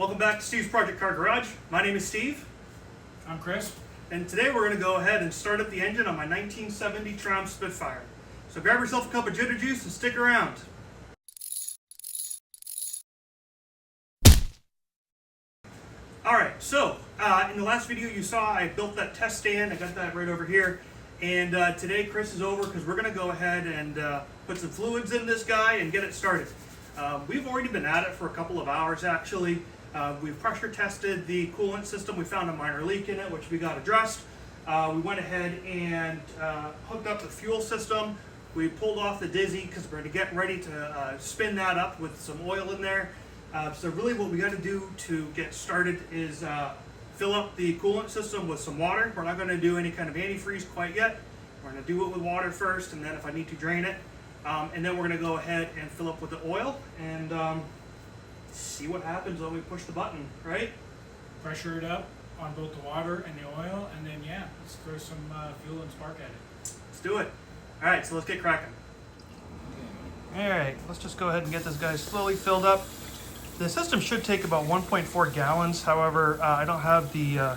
Welcome back to Steve's Project Car Garage. My name is Steve. I'm Chris. And today we're going to go ahead and start up the engine on my 1970 Triumph Spitfire. So grab yourself a cup of jitter juice and stick around. Alright, so in the last video you saw I built that test stand. I got that right over here. And today Chris is over because we're going to go ahead and put some fluids in this guy and get it started. We've already been at it for a couple of hours actually. We've pressure tested the coolant system. We found a minor leak in it, which we got addressed. We went ahead and hooked up the fuel system. We pulled off the dizzy because we're going to get ready to spin that up with some oil in there. So really what we got to do to get started is fill up the coolant system with some water. We're not going to do any kind of antifreeze quite yet. We're going to do it with water first, and then if I need to drain it. And then we're going to go ahead and fill up with the oil and see what happens when we push the button, right? Pressure it up on both the water and the oil, and then yeah, let's throw some fuel and spark at it. Let's do it. All right, so let's get cracking. All right, let's just go ahead and get this guy slowly filled up. The system should take about 1.4 gallons. However, I don't have the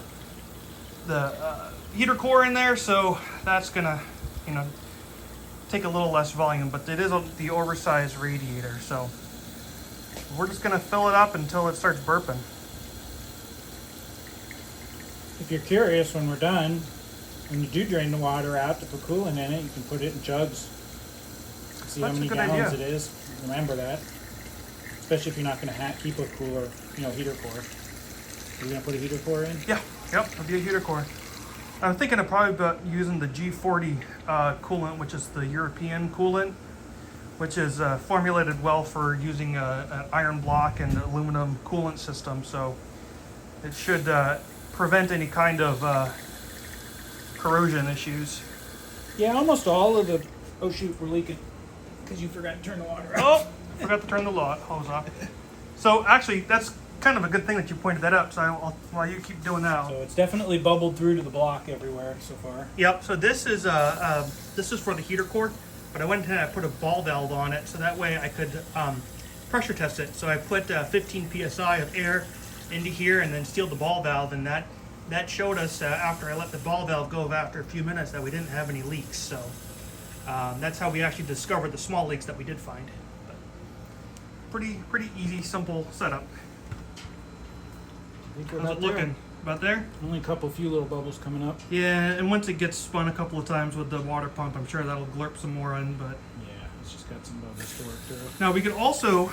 heater core in there, so that's gonna, take a little less volume. But it is the oversized radiator, so we're just gonna fill it up until it starts burping. If you're curious, when we're done, when you do drain the water out to put coolant in it, you can put it in jugs. See how many gallons it is. Remember that. Especially if you're not going to keep a cooler, heater core. Are you going to put a heater core in? Yeah, yep, it'll be a heater core. I'm thinking of probably about using the G40 coolant, which is the European coolant, which is formulated well for using an iron block and aluminum coolant system. So it should prevent any kind of corrosion issues. Yeah, almost all of the... Oh shoot, we're leaking. Because you forgot to turn the water off. Oh! I forgot to turn the hose off. So actually, that's kind of a good thing that you pointed that up. So while you keep doing that, so it's definitely bubbled through to the block everywhere so far. Yep. So this is for the heater core, but I went ahead and I put a ball valve on it so that way I could pressure test it. So I put 15 psi of air into here and then sealed the ball valve, and that showed us after I let the ball valve go after a few minutes that we didn't have any leaks. So that's how we actually discovered the small leaks that we did find. Pretty easy, simple setup. How's it looking? About there? Only a few little bubbles coming up. Yeah, and once it gets spun a couple of times with the water pump, I'm sure that'll glurp some more in, but... Yeah, it's just got some bubbles to work through. Now, we could also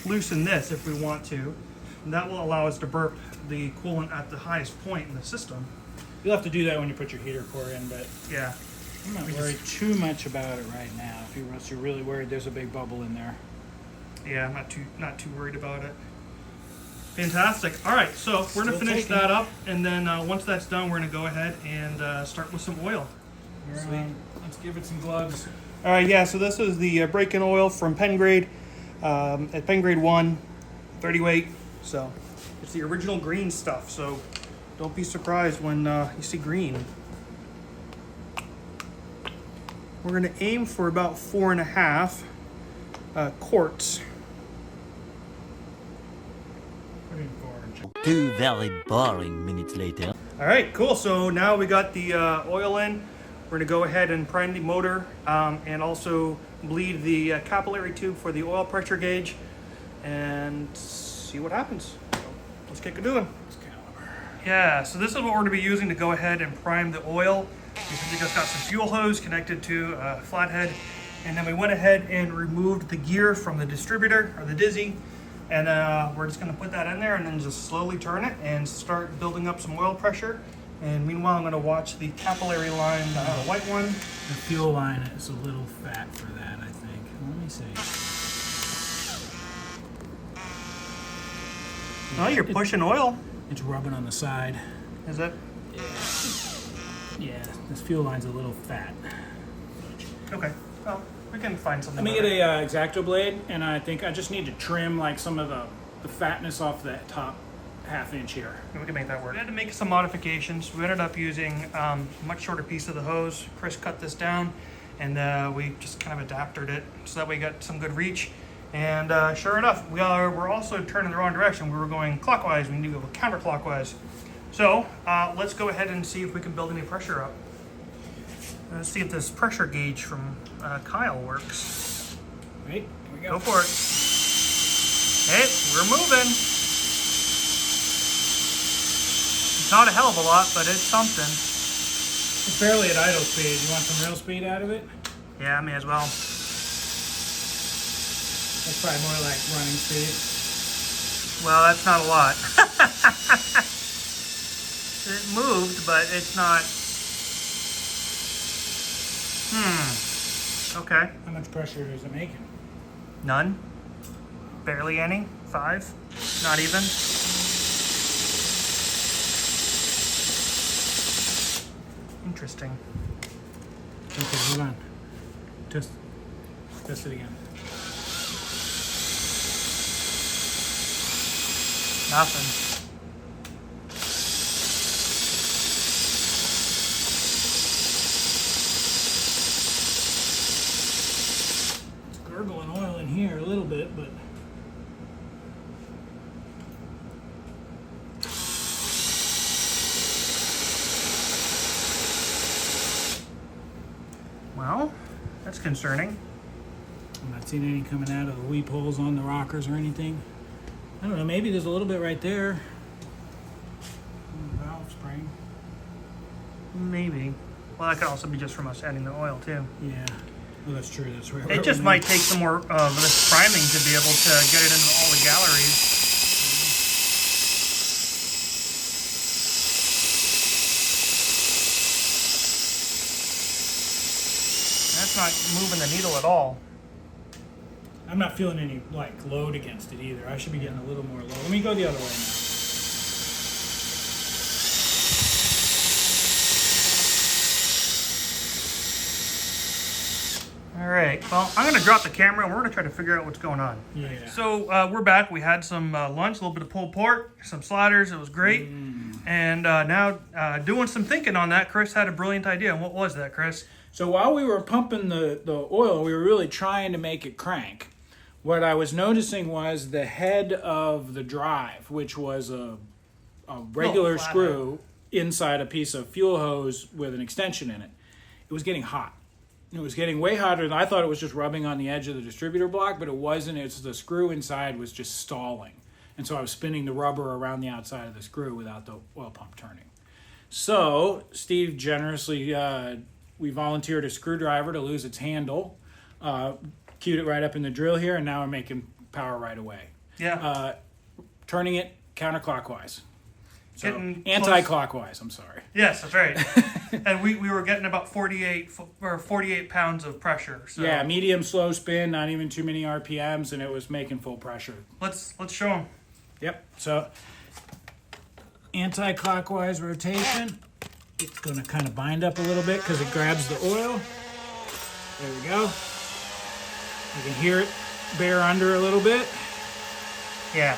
loosen this if we want to, and that will allow us to burp the coolant at the highest point in the system. You'll have to do that when you put your heater core in, but... Yeah. I'm not worried too much about it right now. Unless you're really worried there's a big bubble in there. Yeah, I'm not too worried about it. Fantastic. All right, so we're gonna finish that up, and then once that's done, we're gonna go ahead and start with some oil. Sweet. Let's give it some gloves. All right, yeah. So this is the break-in oil from Pen Grade at Pen Grade 1, 30 weight. So it's the original green stuff. So don't be surprised when you see green. We're gonna aim for about 4.5 quarts. 2 very boring minutes later. All right, cool. So now we got the oil in. We're gonna go ahead and prime the motor and also bleed the capillary tube for the oil pressure gauge and see what happens. So let's get going. Yeah, so this is what we're gonna be using to go ahead and prime the oil. We just got some fuel hose connected to a flathead, and then we went ahead and removed the gear from the distributor or the dizzy. And we're just going to put that in there and then just slowly turn it and start building up some oil pressure. And meanwhile, I'm going to watch the capillary line, the white one. The fuel line is a little fat for that, I think. Let me see. Oh, you're pushing oil. It's rubbing on the side. Is it? Yeah, this fuel line's a little fat. Okay. Well, we can find something. Let me get a X-Acto blade, and I think I just need to trim like some of the fatness off that top half-inch here. We can make that work. We had to make some modifications. We ended up using a much shorter piece of the hose. Chris cut this down, and we just kind of adapted it so that we got some good reach. And sure enough, we're also turning the wrong direction. We were going clockwise. We need to go counterclockwise. So let's go ahead and see if we can build any pressure up. Let's see if this pressure gauge from Kyle works. Right, here we go. Go for it. Hey, we're moving. It's not a hell of a lot, but it's something. It's barely at idle speed. You want some real speed out of it? Yeah, may as well. That's probably more like running speed. Well, that's not a lot. It moved, but it's not. Okay. How much pressure is it making? None. Barely any. 5. Not even. Interesting. Okay, hold on. Test it again. Nothing. It's gurgling oil in here a little bit, but Well, that's concerning. I'm not seeing any coming out of the weep holes on the rockers or anything. I don't know, maybe there's a little bit right there. Valve spring. Maybe. Well, that could also be just from us adding the oil, too. Yeah. Well, that's true. That's right. It just might take some more of this priming to be able to get it into all the galleries. That's not moving the needle at all. I'm not feeling any like load against it either. I should be getting a little more load. Let me go the other way now. All right, well, I'm gonna drop the camera and we're gonna try to figure out what's going on. Yeah. So we're back. We had some lunch, a little bit of pulled pork, some sliders. It was great. And now doing some thinking on that, Chris had a brilliant idea. And what was that, Chris? So while we were pumping the oil, we were really trying to make it crank. What I was noticing was the head of the drive, which was a regular screw inside a piece of fuel hose with an extension in it. It was getting hot. It was getting way hotter than I thought. It was just rubbing on the edge of the distributor block, but it wasn't. It's the screw inside was just stalling. And so I was spinning the rubber around the outside of the screw without the oil pump turning. So Steve generously, we volunteered a screwdriver to lose its handle, cued it right up in the drill here, and now we're making power right away. Yeah. Turning it counterclockwise. So Getting anti-clockwise, I'm sorry. Yes, that's right. And we were getting about 48 pounds of pressure. So Yeah, medium slow spin, not even too many RPMs, and it was making full pressure. let's show them. Yep. So anti-clockwise rotation. It's going to kind of bind up a little bit because it grabs the oil. There we go. You can hear it bear under a little bit. Yeah.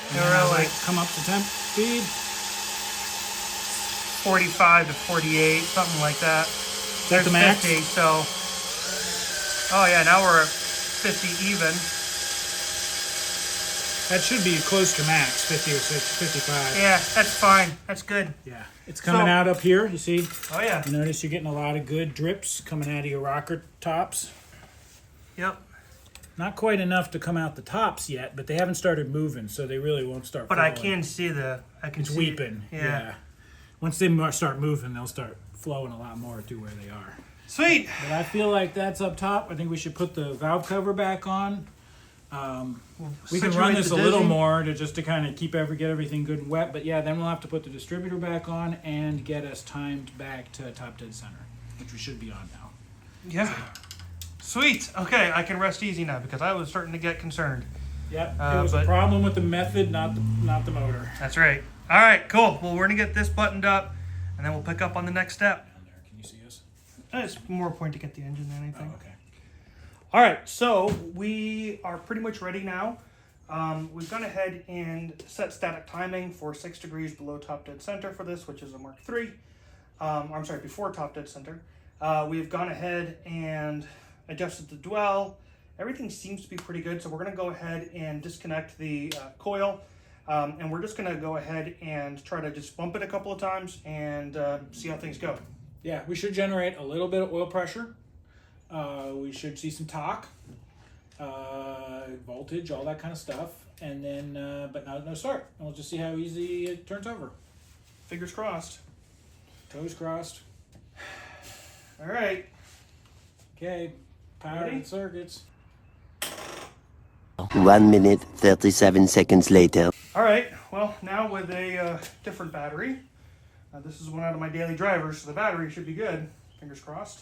And then as I come up to temp speed. 45 to 48, something like that. Is that the max? 50, so. Oh yeah, now we're at 50 even. That should be close to max, 50 or 55. Yeah, that's fine. That's good. Yeah. It's coming out up here, you see? Oh yeah. You notice you're getting a lot of good drips coming out of your rocker tops. Yep. Not quite enough to come out the tops yet, but they haven't started moving, so they really won't start But flowing. I can see It's weeping. Yeah. Once they start moving, they'll start flowing a lot more to where they are. Sweet. But I feel like that's up top. I think we should put the valve cover back on. We can run this a little more to kind of get everything good and wet. But yeah, then we'll have to put the distributor back on and get us timed back to top dead center, which we should be on now. Yeah. Sweet. Okay, I can rest easy now because I was starting to get concerned. Yep. It was a problem with the method, not the motor. That's right. All right, cool. Well, we're going to get this buttoned up, and then we'll pick up on the next step. Down there, can you see us? It's more pointing at the engine than anything. Oh, okay. All right, so we are pretty much ready now. We've gone ahead and set static timing for 6 degrees below top dead center for this, which is a Mark III. I'm sorry, before top dead center. We've gone ahead and adjusted the dwell everything seems to be pretty good. So we're going to go ahead and disconnect the coil. And we're just going to go ahead and try to just bump it a couple of times and see how things go. Yeah, we should generate a little bit of oil pressure. We should see some torque, voltage, all that kind of stuff. And then, but no start. And we'll just see how easy it turns over. Fingers crossed. Toes crossed. All right. Okay, power and circuits. 1 minute, 37 seconds later. All right, well, now with a different battery. This is one out of my daily drivers, so the battery should be good. Fingers crossed.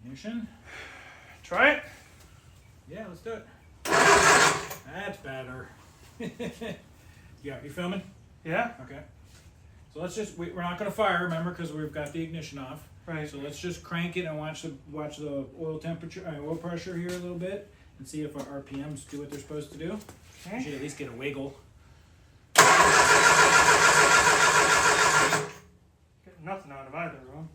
Ignition. Try it. Yeah, let's do it. That's better. Yeah, you filming? Yeah? Okay. So let's just, we're not going to fire, remember, because we've got the ignition off. Right. So let's just crank it and watch the oil temperature, oil pressure here a little bit, and see if our RPMs do what they're supposed to do. Okay. We should at least get a wiggle. Getting nothing out of either of them.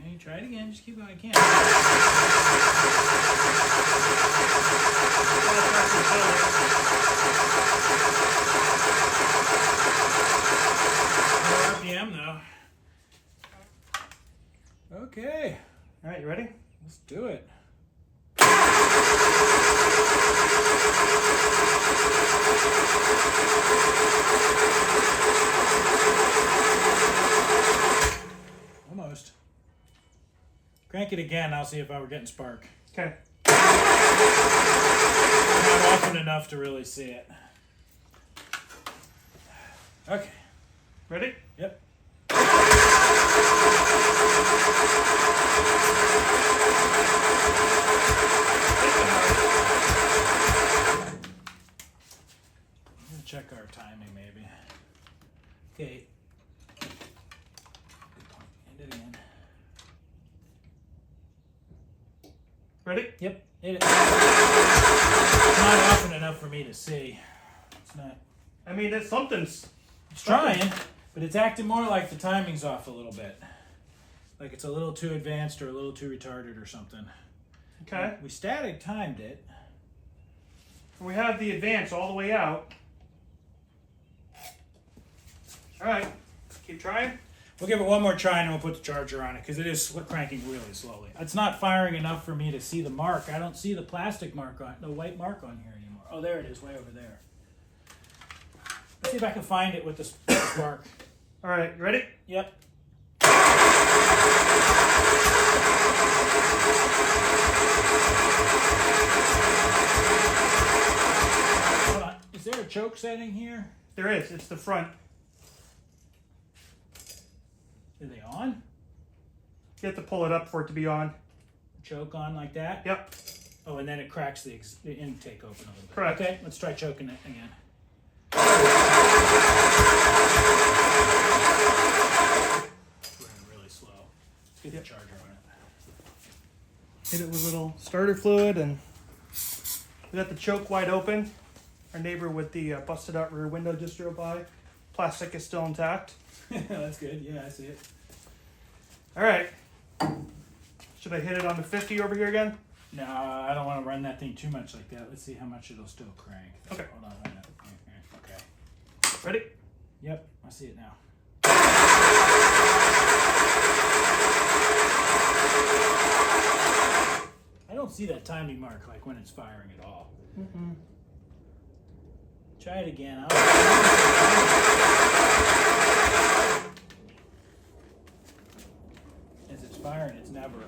Okay, try it again. Just keep going. I can't. RPM though. Okay. All right, you ready? Let's do it. Almost. Crank it again. I'll see if I were getting spark. Okay. Not often enough to really see it. Okay. Ready? Yep. Check our timing maybe. Okay. End it again. Ready? Yep. Hit it. It's not often enough for me to see. It's not. I mean, it's something's. It's trying, but it's acting more like the timing's off a little bit. Like it's a little too advanced or a little too retarded or something. Okay. We static timed it. We have the advance all the way out. All right. Keep trying. We'll give it one more try and we'll put the charger on it because it is cranking really slowly. It's not firing enough for me to see the mark. I don't see the plastic mark on, the white mark on here anymore. Oh, there it is, way over there. Let's see if I can find it with the spark. All right, you ready? Yep. Hold on. Is there a choke setting here? There is. It's the front. Are they on? You have to pull it up for it to be on. Choke on like that? Yep. Oh, and then it cracks the intake open a little bit. Correct. Okay, let's try choking it again. Running really slow. Let's get the charger on it. Hit it with a little starter fluid, and we got the choke wide open. Our neighbor with the busted out rear window just drove by. Plastic is still intact. That's good. Yeah, I see it. All right. Should I hit it on the 50 over here again? No, I don't want to run that thing too much like that. Let's see how much it'll still crank. Okay. Hold on. Okay. Ready? Yep, I see it now. I don't see that timing mark like when it's firing at all. Mm-mm. Try it again. As it's firing, it's never.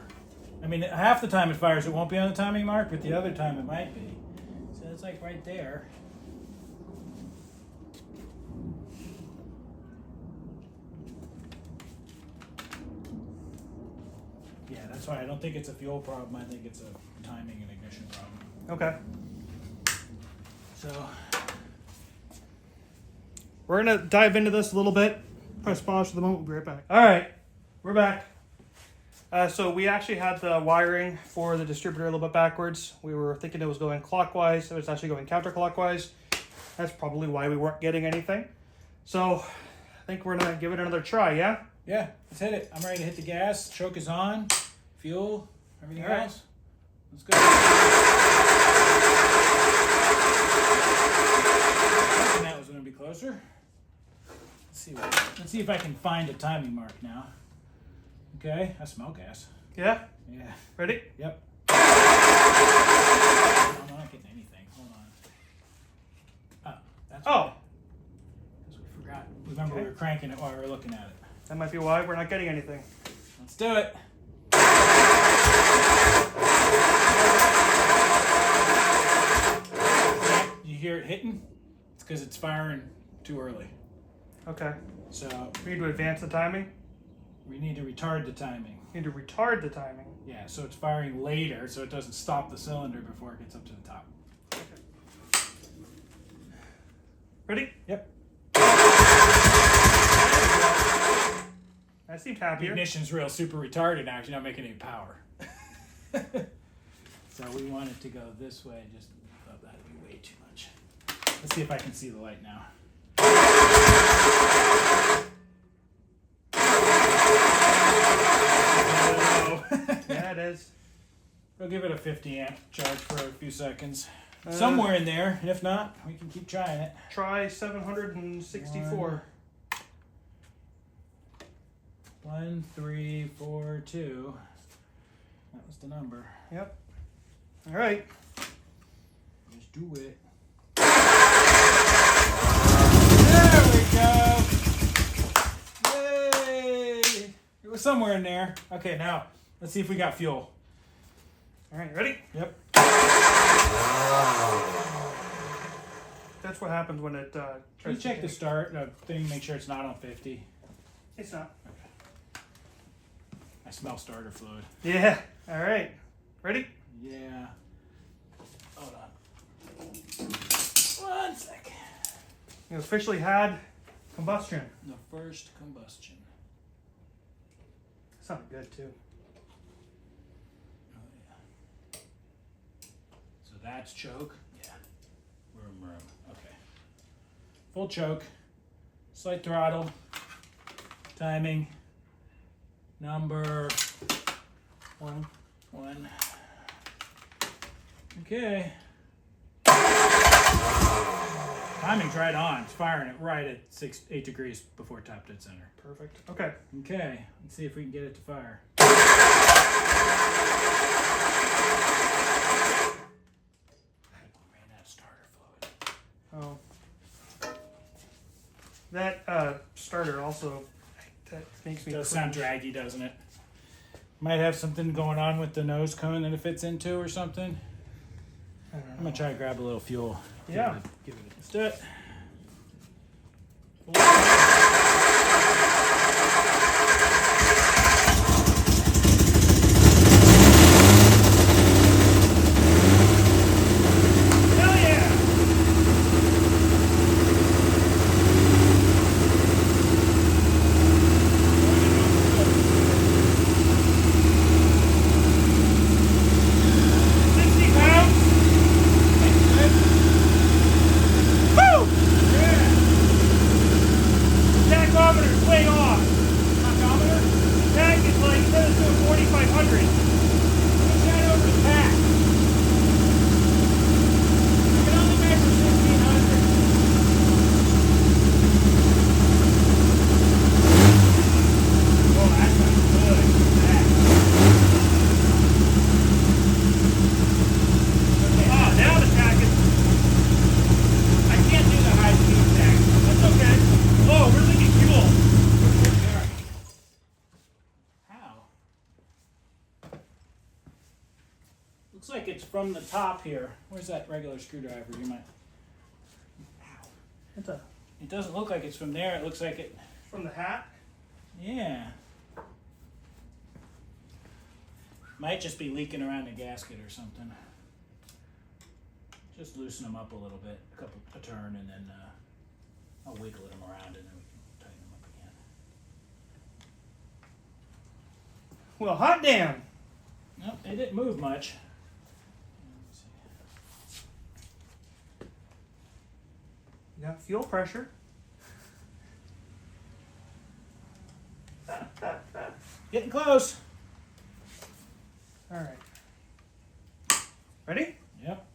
I mean, half the time it fires, it won't be on the timing mark, but the other time it might be. So it's like right there. Yeah, that's why I don't think it's a fuel problem. I think it's a timing and ignition problem. Okay. So, We're going to dive into this a little bit. Press pause for the moment. We'll be right back. All right. We're back. So we actually had the wiring for the distributor a little bit backwards. We were thinking it was going clockwise. It was actually going counterclockwise. That's probably why we weren't getting anything. So think we're gonna give it another try, yeah? Yeah, let's hit it. I'm ready to hit the gas. Choke is on. Fuel. Everything All right. else. Let's go. Thinking that was going to be closer. Let's see if I can find a timing mark now. Okay, I smell gas. Yeah? Yeah. Ready? Yep. I'm not getting anything. Hold on. Oh, that's Oh, because we forgot. Remember, Okay. we were cranking it while we were looking at it. that might be why we're not getting anything. Let's do it. You hear it hitting? It's because it's firing too early. Okay. So We need to advance the timing. we need to retard the timing. We need to retard the timing. Yeah, so it's firing later so it doesn't stop the cylinder before it gets up to the top. Ready? Yep. I seem The happier. ignition's real super retarded now, 'cause you're not making any power. So we want it to go this way, just thought that'd be way too much. Let's see if I can see the light now. Yeah, it is. We'll give it a 50 amp charge for a few seconds. Somewhere in there, and if not, we can keep trying it. Try 764. 1, 3, 4, 2. That was the number. Yep. All right. Let's do it. There we go. Yay! It was somewhere in there. Okay, now let's see if we got fuel. All right, ready? Yep. That's what happens when it Can you tries to check the kick. start thing? Make sure it's not on 50. It's not. I smell starter fluid. Yeah. All right. Ready? Yeah. Hold on. 1 second. You officially had combustion. The first combustion. Sounded good too. Oh yeah. So that's choke. Yeah. Room. Okay. Full choke. Slight throttle. Timing. Number 1. Okay. Timing's right on. It's firing it right at 8 degrees before top dead center. Perfect. Okay. Okay, let's see if we can get it to fire. Ran out of starter fluid. Oh. That starter also that makes me Does sound cringe. draggy, doesn't it? Might have something going on with the nose cone that it fits into or something. I don't know. I'm gonna try to grab a little fuel. Yeah. Let's do it. Hell yeah! Tachometer's way off. Tachometer? The tach is like, it says it's doing 4,500. Push that over the pack. I can only measure 1,600. Oh, that's not good. Okay. Ah, now the tach is, I can't do the high speed tach. that's okay. Oh, we're leaking fuel. How? Looks like it's from the top here. Where's that regular screwdriver? You might. Ow. It's a, It doesn't look like it's from there. It looks like it. from the hat. Yeah. Might just be leaking around the gasket or something. Just loosen them up a little bit, a turn, and then I'll wiggle them around, and then we can tighten them up again. Well, hot damn. Nope, they didn't move much. Let's see. You got fuel pressure. Getting close. All right. Ready? Yep.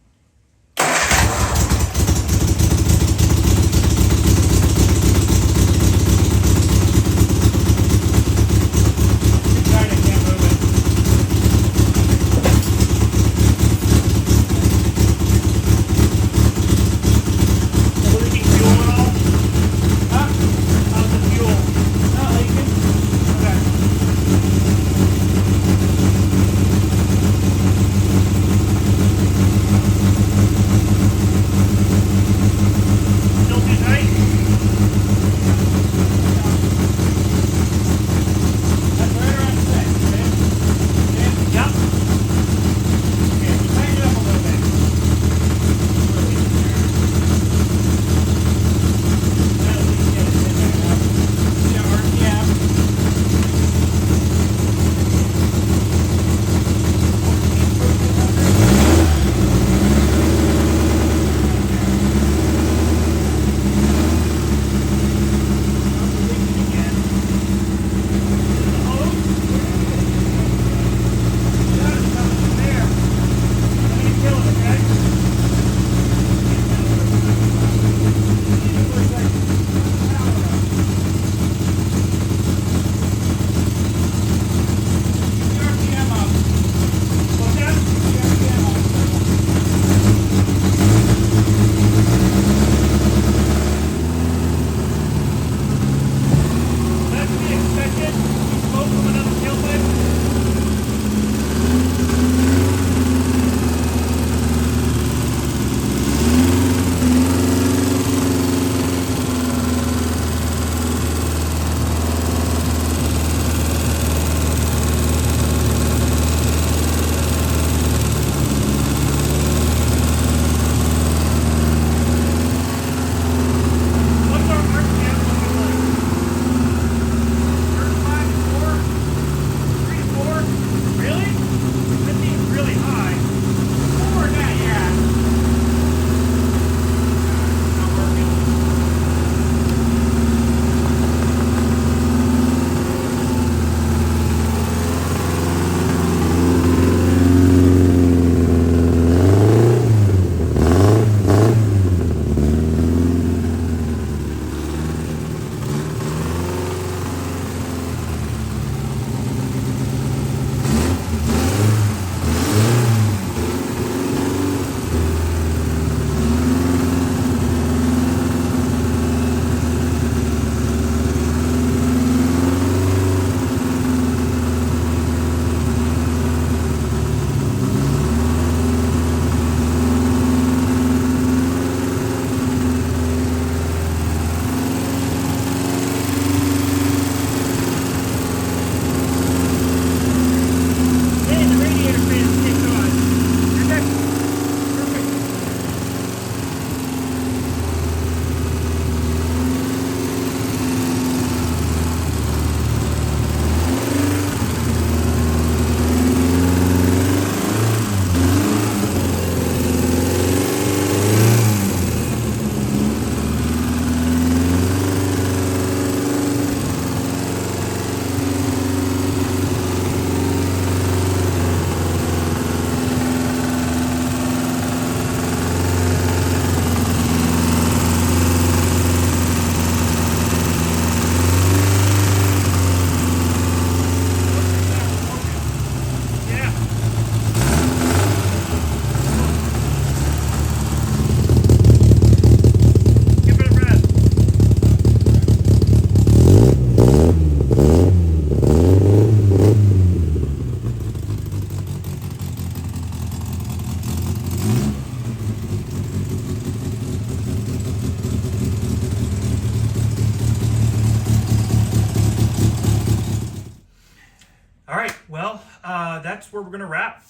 that's where we're going to wrap.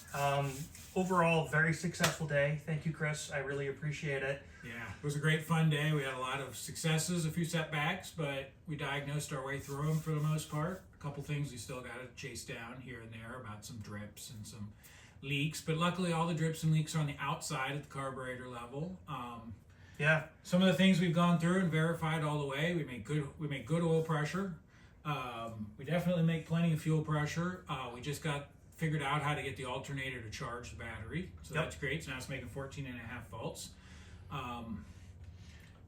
Overall, very successful day. Thank you, Chris. I really appreciate it. Yeah, it was a great fun day. We had a lot of successes, a few setbacks, but we diagnosed our way through them for the most part. A couple things we still got to chase down here and there about some drips and some leaks, but luckily all the drips and leaks are on the outside at the carburetor level. Yeah. Some of the things we've gone through and verified all the way. We made good oil pressure. We definitely make plenty of fuel pressure. We just got figured out how to get the alternator to charge the battery, so that's great. So now it's making 14.5 volts.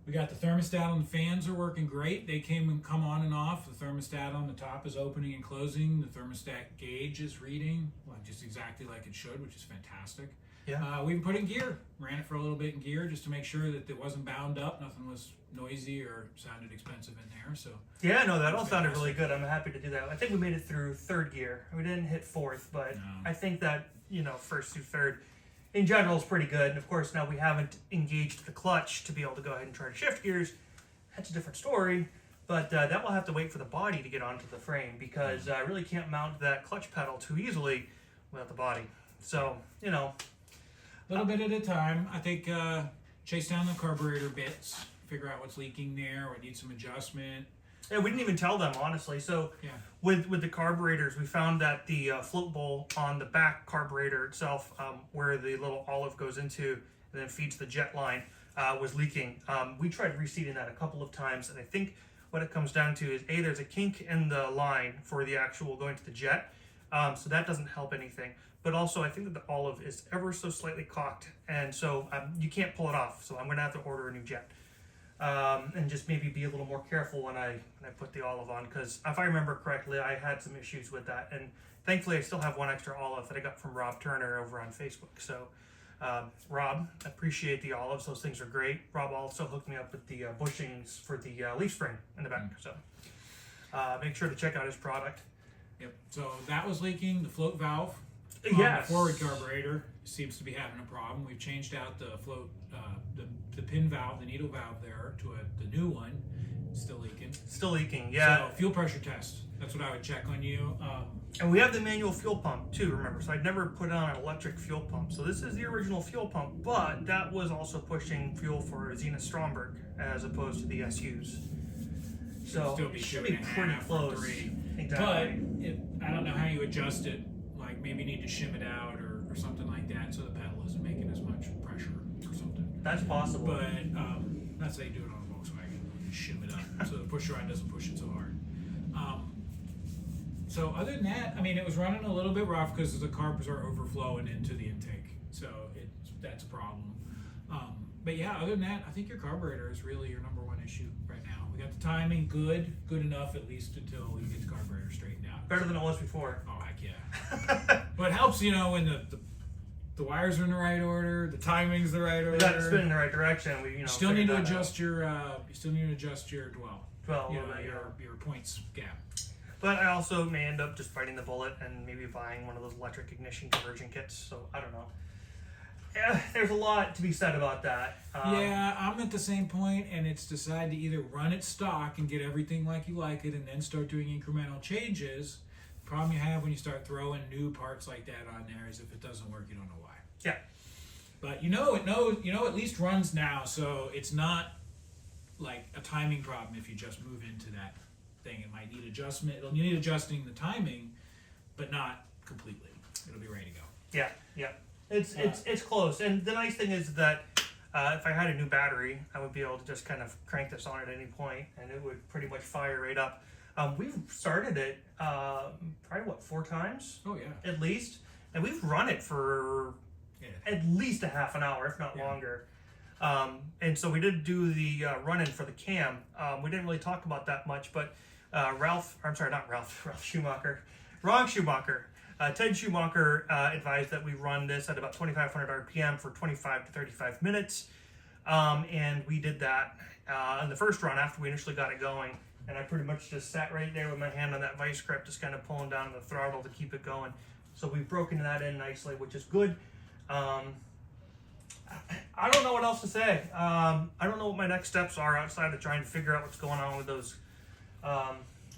We got the thermostat on the fans are working great. They come on and off. The thermostat on the top is opening and closing. The thermostat gauge is reading just exactly like it should, which is fantastic. Yeah. We even put it in gear. Ran it for a little bit in gear just to make sure that it wasn't bound up. Nothing was noisy or sounded expensive in there. So yeah, no, that all sounded really good. I'm happy to do that. I think we made it through third gear. We didn't hit fourth, but I think that first through third in general is pretty good. And of course, now we haven't engaged the clutch to be able to go ahead and try to shift gears. That's a different story. But that will have to wait for the body to get onto the frame because I really can't mount that clutch pedal too easily without the body. So, a little bit at a time. I think chase down the carburetor bits, figure out what's leaking there, what needs some adjustment. Yeah, we didn't even tell them, honestly. So with the carburetors, we found that the float bowl on the back carburetor itself, where the little olive goes into and then feeds the jet line, was leaking. We tried reseating that a couple of times, and I think what it comes down to is, there's a kink in the line for the actual going to the jet, so that doesn't help anything. But also, I think that the olive is ever so slightly cocked, and so you can't pull it off. So I'm going to have to order a new jet. And just maybe be a little more careful when I put the olive on, because if I remember correctly, I had some issues with that, and thankfully I still have one extra olive that I got from Rob Turner over on Facebook. So Rob, appreciate the olives; those things are great. Rob also hooked me up with the bushings for the leaf spring in the back, so make sure to check out his product. Yep. So that was leaking. The float valve. Yes. The forward carburetor seems to be having a problem. We've changed out the float, the pin valve, the needle valve there to the new one. Still leaking. Still leaking, yeah. So fuel pressure test. That's what I would check on you. And we have the manual fuel pump too, remember. So I'd never put on an electric fuel pump. So this is the original fuel pump, but that was also pushing fuel for Zenith Stromberg as opposed to the SUs. So still be it should be pretty close. Exactly. But I don't know how you adjust it. Like maybe need to shim it out or something like that, so the pedal isn't making as much pressure or something. That's possible. But that's how you do it on a Volkswagen. You just shim it up so the push rod doesn't push it so hard. So other than that, I mean, it was running a little bit rough because the carbs are overflowing into the intake, so that's a problem. But yeah, other than that, I think your carburetor is really your number one issue right now. We got the timing good enough at least until you get the carburetor straightened out. Better than it was before. Oh heck yeah! But it helps, when the wires are in the right order, the timing's the right order. We got to spin in the right direction. We still need to adjust your dwell. Your points gap. But I also may end up just biting the bullet and maybe buying one of those electric ignition conversion kits. So I don't know. Yeah, there's a lot to be said about that. Yeah, I'm at the same point, and it's decide to either run it stock and get everything like you like it, and then start doing incremental changes. The problem you have when you start throwing new parts like that on there is if it doesn't work, you don't know why. Yeah. But at least runs now, so it's not like a timing problem if you just move into that thing. It might need adjustment. It'll need adjusting the timing, but not completely. It'll be ready to go. Yeah. It's close. And the nice thing is that if I had a new battery, I would be able to just kind of crank this on at any point, and it would pretty much fire right up. We've started it probably 4 times? Oh yeah. At least. And we've run it for at least a half an hour, if not longer. And so we did do the run-in for the cam. We didn't really talk about that much, but Ralph Schumacher. Ted Schumacher advised that we run this at about 2,500 RPM for 25 to 35 minutes. And we did that in the first run after we initially got it going. And I pretty much just sat right there with my hand on that vice grip, just kind of pulling down the throttle to keep it going. So we've broken that in nicely, which is good. I don't know what else to say. I don't know what my next steps are outside of trying to figure out what's going on with those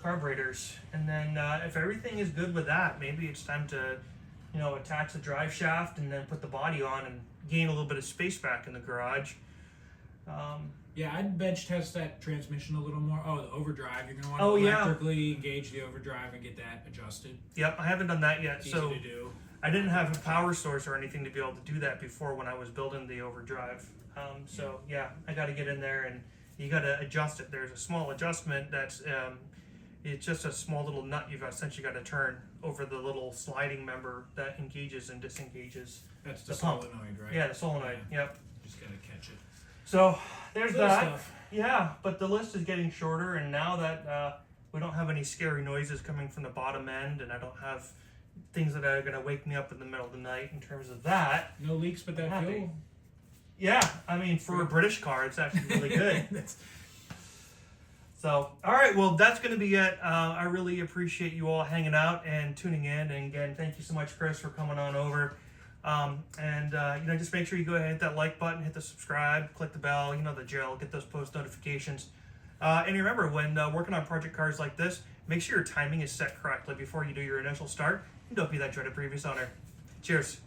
carburetors. And then if everything is good with that, maybe it's time to, attach the drive shaft and then put the body on and gain a little bit of space back in the garage. Yeah, I'd bench test that transmission a little more. Oh, the overdrive. You're going to want to electrically engage the overdrive and get that adjusted. Yep, I haven't done that yet. It's so easy to do. I didn't have a power source or anything to be able to do that before when I was building the overdrive. So I got to get in there and you got to adjust it. There's a small adjustment that's It's just a small little nut you've essentially got to turn over the little sliding member that engages and disengages. That's the pump. solenoid, right? Yeah, the solenoid. Yep. Just gotta catch it. So there's Good that. stuff. Yeah, but the list is getting shorter, and now that we don't have any scary noises coming from the bottom end, and I don't have things that are going to wake me up in the middle of the night in terms of that. No leaks but that Happy. fuel. Yeah, I mean, for a British car, it's actually really good. That's, So, all right, well, that's going to be it. I really appreciate you all hanging out and tuning in. And again, thank you so much, Chris, for coming on over. Just make sure you go ahead and hit that like button, hit the subscribe, click the bell, the drill, get those post notifications. And remember, when working on project cars like this, make sure your timing is set correctly before you do your initial start. And don't be that dreaded previous owner. Cheers.